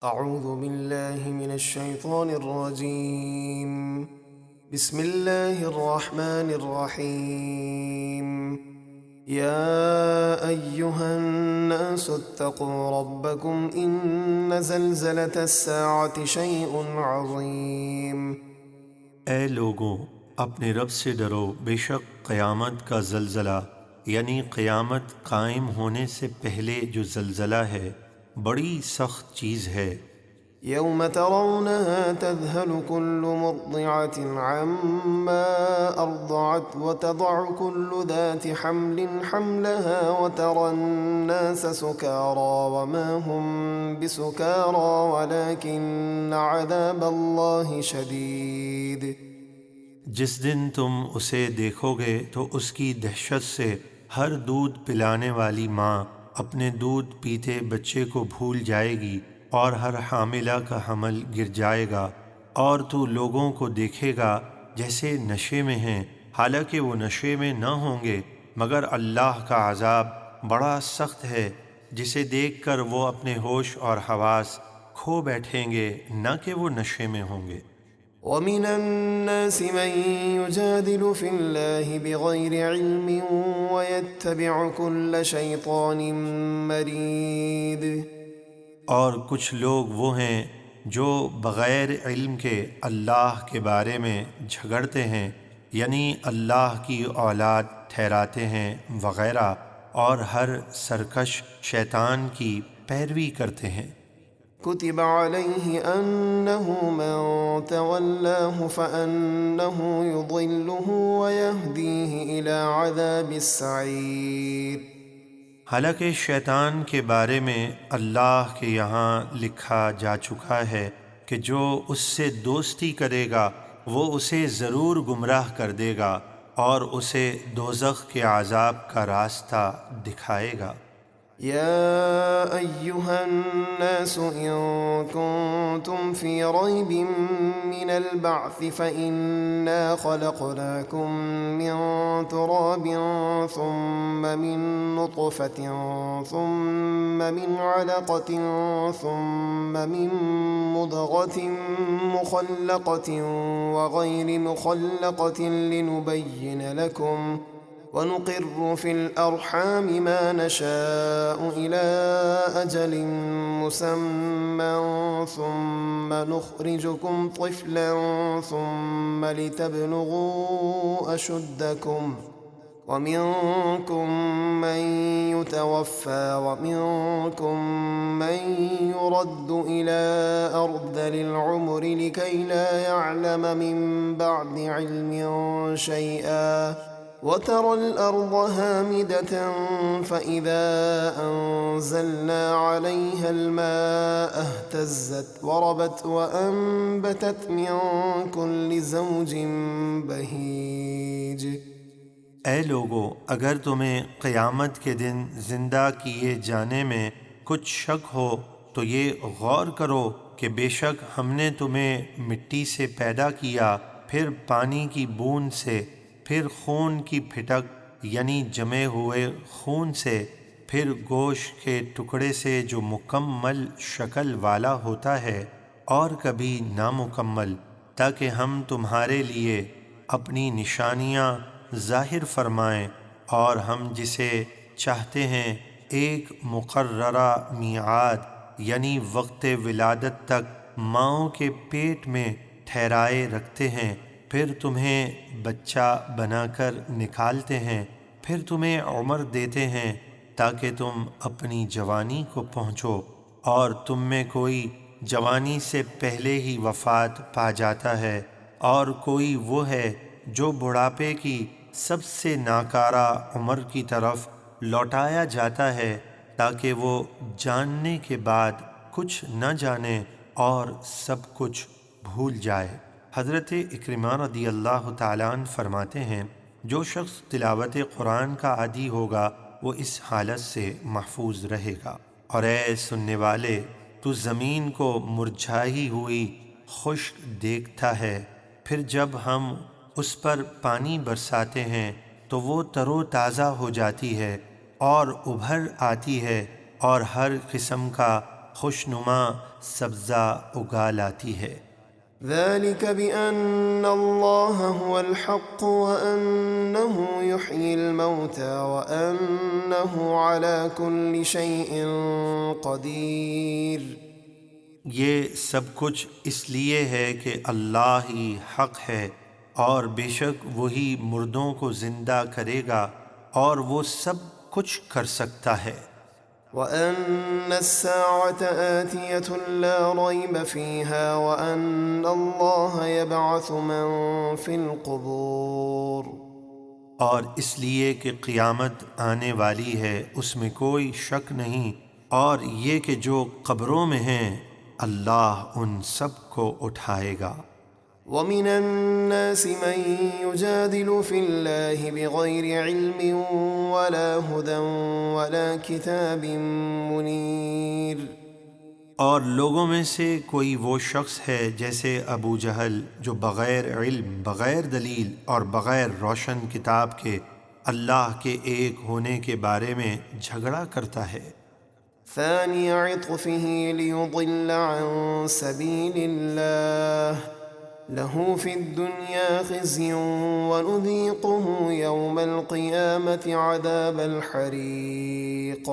أعوذ بالله من الشيطان الرجيم. بسم الله الرحمن الرحيم. يا أيها الناس اتقوا ربكم إن زلزلة الساعة شيء عظيم. اے لوگوں، اپنے رب سے ڈرو، بے شک قیامت کا زلزلہ یعنی قیامت قائم ہونے سے پہلے جو زلزلہ ہے بڑی سخت چیز ہے۔ يوم ترونها تذهل كل مرضعة عما أرضعت وتضع كل ذات حمل حملها وترى الناس سكارى وما هم بسكارى ولكن عذاب الله شديد. جس دن تم اسے دیکھو گے تو اس کی دہشت سے ہر دودھ پلانے والی ماں اپنے دودھ پیتے بچے کو بھول جائے گی اور ہر حاملہ کا حمل گر جائے گا، اور تو لوگوں کو دیکھے گا جیسے نشے میں ہیں، حالانکہ وہ نشے میں نہ ہوں گے، مگر اللہ کا عذاب بڑا سخت ہے جسے دیکھ کر وہ اپنے ہوش اور حواس کھو بیٹھیں گے، نہ کہ وہ نشے میں ہوں گے۔ ومن الناس من يجادل في الله بغير علم ويتبع كل شيطان مريد. اور کچھ لوگ وہ ہیں جو بغیر علم کے اللہ کے بارے میں جھگڑتے ہیں، یعنی اللہ کی اولاد ٹھہراتے ہیں وغیرہ، اور ہر سرکش شیطان کی پیروی کرتے ہیں۔ كتب عليه أنه من تولاه فأنه يضله ويهديه إلى عذاب السعير. حالانکہ شیطان کے بارے میں اللہ کے یہاں لکھا جا چکا ہے کہ جو اس سے دوستی کرے گا وہ اسے ضرور گمراہ کر دے گا اور اسے دوزخ کے عذاب کا راستہ دکھائے گا۔ يا أيها الناس إن كنتم في ريب من البعث فإنا خلقناكم من تراب ثم من نطفة ثم من علقة ثم من مضغة مخلقة وغير مخلقة لنبين لكم ونقر في الأرحام ما نشاء إلى أجل مسمى ثم نخرجكم طفلا ثم لتبلغوا أشدكم ومنكم من يتوفى ومنكم من يرد إلى أرذل العمر لكي لا يعلم من بعد علم شيئا وترى الأرض هامدة فإذا أنزلنا عليها الماء اهتزت وربت وأنبتت من كل زوج بهيج. اے لوگو، اگر تمہیں قیامت کے دن زندہ کیے جانے میں کچھ شک ہو تو یہ غور کرو کہ بے شک ہم نے تمہیں مٹی سے پیدا کیا، پھر پانی کی بوند سے، پھر خون کی پھٹک یعنی جمے ہوئے خون سے، پھر گوشت کے ٹکڑے سے جو مکمل شکل والا ہوتا ہے اور کبھی نامکمل، تاکہ ہم تمہارے لیے اپنی نشانیاں ظاہر فرمائیں، اور ہم جسے چاہتے ہیں ایک مقررہ میعاد یعنی وقت ولادت تک ماؤں کے پیٹ میں ٹھہرائے رکھتے ہیں، پھر تمہیں بچہ بنا کر نکالتے ہیں، پھر تمہیں عمر دیتے ہیں تاکہ تم اپنی جوانی کو پہنچو، اور تم میں کوئی جوانی سے پہلے ہی وفات پا جاتا ہے، اور کوئی وہ ہے جو بڑھاپے کی سب سے ناکارہ عمر کی طرف لوٹایا جاتا ہے تاکہ وہ جاننے کے بعد کچھ نہ جانے اور سب کچھ بھول جائے۔ حضرت اکرمہ رضی اللہ تعالیٰ عنہ فرماتے ہیں، جو شخص تلاوت قرآن کا عادی ہوگا وہ اس حالت سے محفوظ رہے گا۔ اور اے سننے والے، تو زمین کو مرجھائی ہوئی خشک دیکھتا ہے، پھر جب ہم اس پر پانی برساتے ہیں تو وہ تر و تازہ ہو جاتی ہے اور ابھر آتی ہے، اور ہر قسم کا خوشنما سبزہ اگا لاتی ہے۔ ذلك بأن الله هو الحق وأنه يحيي الموتى وأنه على كل شيء قدير۔ یہ سب کچھ اس لیے ہے کہ اللہ ہی حق ہے اور بے شک وہی مردوں کو زندہ کرے گا اور وہ سب کچھ کر سکتا ہے۔ وَأَنَّ السَّاعَةَ آتِيَةٌ لَا رَيْبَ فِيهَا وَأَنَّ اللَّهَ يَبْعَثُ مَن فِي الْقُبُورِ۔ اور اس لیے کہ قیامت آنے والی ہے اس میں کوئی شک نہیں، اور یہ کہ جو قبروں میں ہیں اللہ ان سب کو اٹھائے گا۔ وَمِنَ النَّاسِ مَن يُجَادِلُ فِي اللَّهِ بِغَيْرِ عِلْمٍ وَلَا هُدًى وَلَا كِتَابٍ مُنِيرٍ۔ اور لوگوں میں سے کوئی وہ شخص ہے جیسے ابو جہل جو بغیر علم، بغیر دلیل اور بغیر روشن کتاب کے اللہ کے ایک ہونے کے بارے میں جھگڑا کرتا ہے۔ ثَانِيَ عِطْفِهِ لِيُضِلَّ عَن سَبِيلِ اللَّهِ لَهُ فِي الدُّنْيَا خِزْيٌ وَنُذِيقُهُ يَوْمَ الْقِيَامَةِ عَذَابَ الْحَرِيقِ۔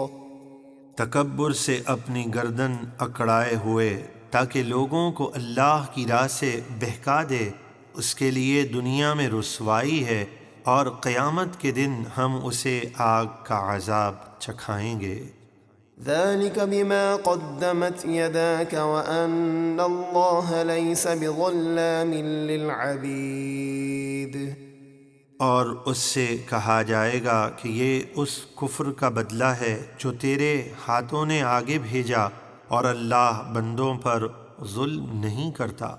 تکبر سے اپنی گردن اکڑائے ہوئے تاکہ لوگوں کو اللہ کی راہ سے بہکا دے، اس کے لیے دنیا میں رسوائی ہے اور قیامت کے دن ہم اسے آگ کا عذاب چکھائیں گے۔ ذلك بما قدمت يداك وأن الله ليس بظلام للعبيد۔ اور اس سے کہا جائے گا کہ یہ اس کفر کا بدلہ ہے جو تیرے ہاتھوں نے آگے بھیجا، اور اللہ بندوں پر ظلم نہیں کرتا۔